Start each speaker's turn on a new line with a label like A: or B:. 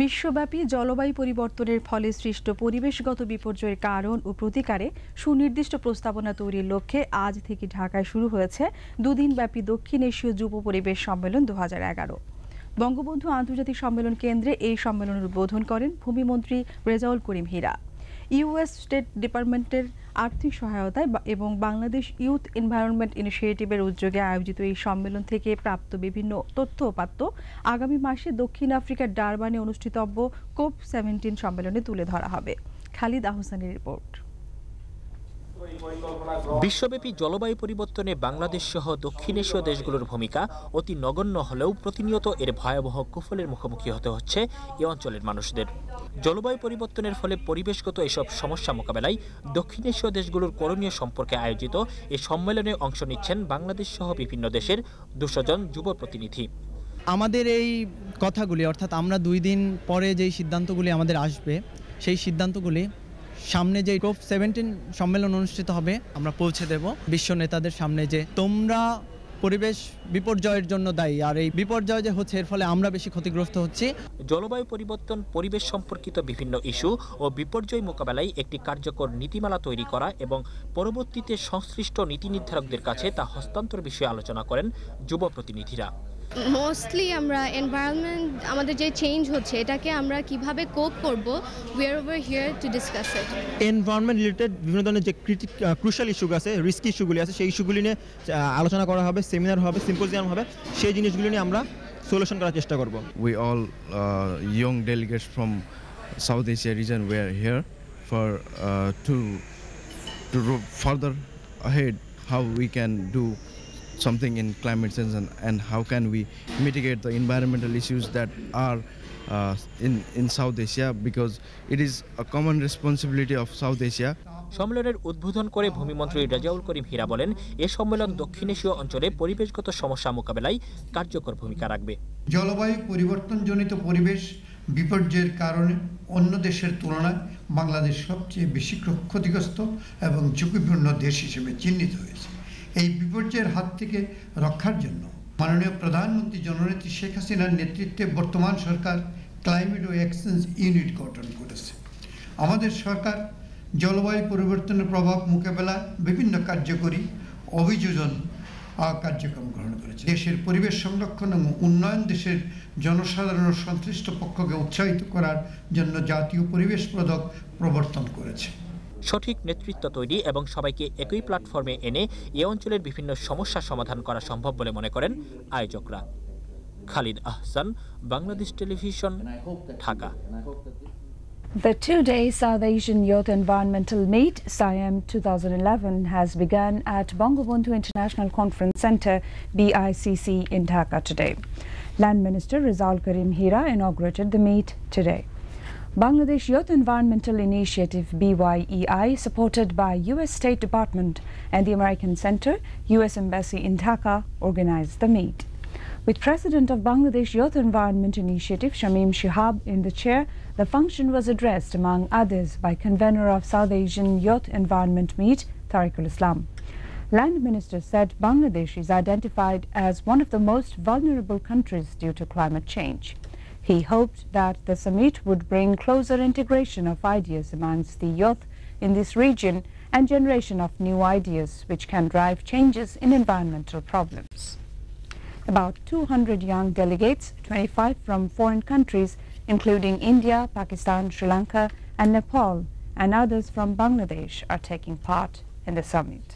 A: বিশ্বব্যাপী জলবায়ু পরিবর্তনের ফলে সৃষ্ট পরিবেশগত বিপর্যয়ের কারণ ও প্রতিকারে সুনির্দিষ্ট প্রস্তাবনা তৈরির লক্ষ্যে আজ থেকে ঢাকায় শুরু হয়েছে দুদিনব্যাপী দক্ষিণ এশীয় যুব পরিবেশ সম্মেলন 2011। বঙ্গবন্ধু আন্তর্জাতিক সম্মেলন কেন্দ্রে এই সম্মেলনের উদ্বোধন করেন ভূমিমন্ত্রী রেজাউল করিম হীরা। ইউএস স্টেট ডিপার্টমেন্টের আর্থিক সহায়তায় এবং বাংলাদেশ ইউথ এনভায়রনমেন্ট ইনিশিয়েটিভের উদ্যোগে আয়োজিত এই সম্মেলন থেকে প্রাপ্ত বিভিন্ন তথ্য উপাত্ত আগামী মাসে দক্ষিণ আফ্রিকার ডারবানে অনুষ্ঠিতব্য COP17 সম্মেলনে তুলে ধরা হবে। খালিদ আহসানের রিপোর্ট।
B: বিশ্বব্যাপী জলবায়ু পরিবর্তনে বাংলাদেশ সহ দক্ষিণ এশীয় দেশগুলোর ভূমিকা অতি নগণ্য হলেও প্রতিনিয়ত এর ভয়াবহ কুফলের মুখোমুখি হতে হচ্ছে এ অঞ্চলের মানুষদের। জলবায়ু পরিবর্তনের ফলে পরিবেশগত এসব সমস্যা মোকাবেলায় দক্ষিণ এশীয় দেশগুলোর করণীয় সম্পর্কে আয়োজিত এ সম্মেলনে অংশ নিচ্ছেন বাংলাদেশ সহ বিভিন্ন দেশের 200 জন যুব প্রতিনিধি।
C: আমাদের এই কথাগুলি অর্থাৎ আমরা 2 দিন পরে যেই সিদ্ধান্তগুলি আমাদের আসবে সেই সিদ্ধান্তগুলি সামনে যে COP17 সম্মেলন অনুষ্ঠিত হবে আমরা পৌঁছে দেব বিশ্ব নেতাদের সামনে যে তোমরা পরিবেশ বিপর্যয়ের জন্য দায়ী, আর এই বিপর্যয় যে হচ্ছে এর ফলে আমরা বেশি ক্ষতিগ্রস্ত হচ্ছি।
B: জলবায়ু পরিবর্তন, পরিবেশ সম্পর্কিত বিভিন্ন ইস্যু ও বিপর্যয় মোকাবেলায় একটি কার্যকর নীতিমালা তৈরি করা এবং পরবর্তীতে সংশ্লিষ্ট নীতি নির্ধারকদের কাছে তা হস্তান্তর বিষয়ে আলোচনা করেন যুব প্রতিনিধিরা।
D: মোস্টলি আমরা এনভায়রনমেন্ট আমাদের যে চেঞ্জ হচ্ছে এটাকে আমরা কিভাবে কোপ করব, we are over here to discuss it.
E: Environment related বিভিন্ন ধরনের যে ক্রুশাল ইস্যু আছে, রিস্কি ইস্যুগুলি আছে, সেই ইস্যুগুলি নিয়ে আলোচনা করা হবে, সেমিনার হবে, সিম্পোজিয়াম হবে, সেই জিনিসগুলি নিয়ে আমরা সলিউশন করার চেষ্টা করব।
F: We all young delegates from South Asia region were here for to further ahead how we can do something in climate change and how can we mitigate the environmental issues that are in South Asia, because it is a common responsibility of South Asia.
B: সম্মেলনের উদ্বোধন করে ভূমিমন্ত্রী রেজাউল করিম হীরা বলেন, এ সম্মেলন দক্ষিণ এশীয় অঞ্চলে পরিবেশগত সমস্যা মোকাবেলায় কার্যকর ভূমিকা রাখবে।
G: জলবায়ু পরিবর্তনজনিত পরিবেশ বিপর্যয়ের কারণে অন্য দেশের তুলনায় বাংলাদেশ সবচেয়ে বেশি ক্ষতিগ্রস্ত এবং ঝুঁকিপূর্ণ দেশ হিসেবে চিহ্নিত হয়েছে। এই বিপর্যয়ের হাত থেকে রক্ষার জন্য মাননীয় প্রধানমন্ত্রী জননেত্রী শেখ হাসিনার নেতৃত্বে বর্তমান সরকার ক্লাইমেট ও অ্যাকশন ইউনিট গঠন করেছে। আমাদের সরকার জলবায়ু পরিবর্তনের প্রভাব মোকাবেলায় বিভিন্ন কার্যকরী অভিযোজন কার্যক্রম গ্রহণ করেছে। দেশের পরিবেশ সংরক্ষণ এবং উন্নয়ন দেশের জনসাধারণ সংশ্লিষ্ট পক্ষকে উৎসাহিত করার জন্য জাতীয় পরিবেশ পদক প্রবর্তন করেছে।
B: সঠিক নেতৃত্ব তৈরি এবং সবাইকে একই প্ল্যাটফর্মে এনে এ অঞ্চলের বিভিন্ন সমস্যা সমাধান করা সম্ভব বলে মনে করেন আয়োজকরা। Khalid Ahsan, Bangladesh television, Dhaka.
H: The two-day South Asian Youth Environmental Meet, SIAM 2011, has begun at Bangabandhu International Conference Centre, BICC, in Dhaka today. Land Minister Rezaul Karim Hira inaugurated the meet today. Bangladesh Youth Environmental Initiative BYEI, supported by US State Department and the American Center, US Embassy in Dhaka, organized the meet. With President of Bangladesh Youth Environment Initiative Shamim Shihab in the chair, the function was addressed among others by convener of South Asian Youth Environment Meet, Tariqul Islam. Land Minister said Bangladesh is identified as one of the most vulnerable countries due to climate change. He hoped that the summit would bring closer integration of ideas amongst the youth in this region and generation of new ideas which can drive changes in environmental problems. About 200 young delegates, 25 from foreign countries including India, Pakistan, Sri Lanka and Nepal, and others from Bangladesh are taking part in the summit.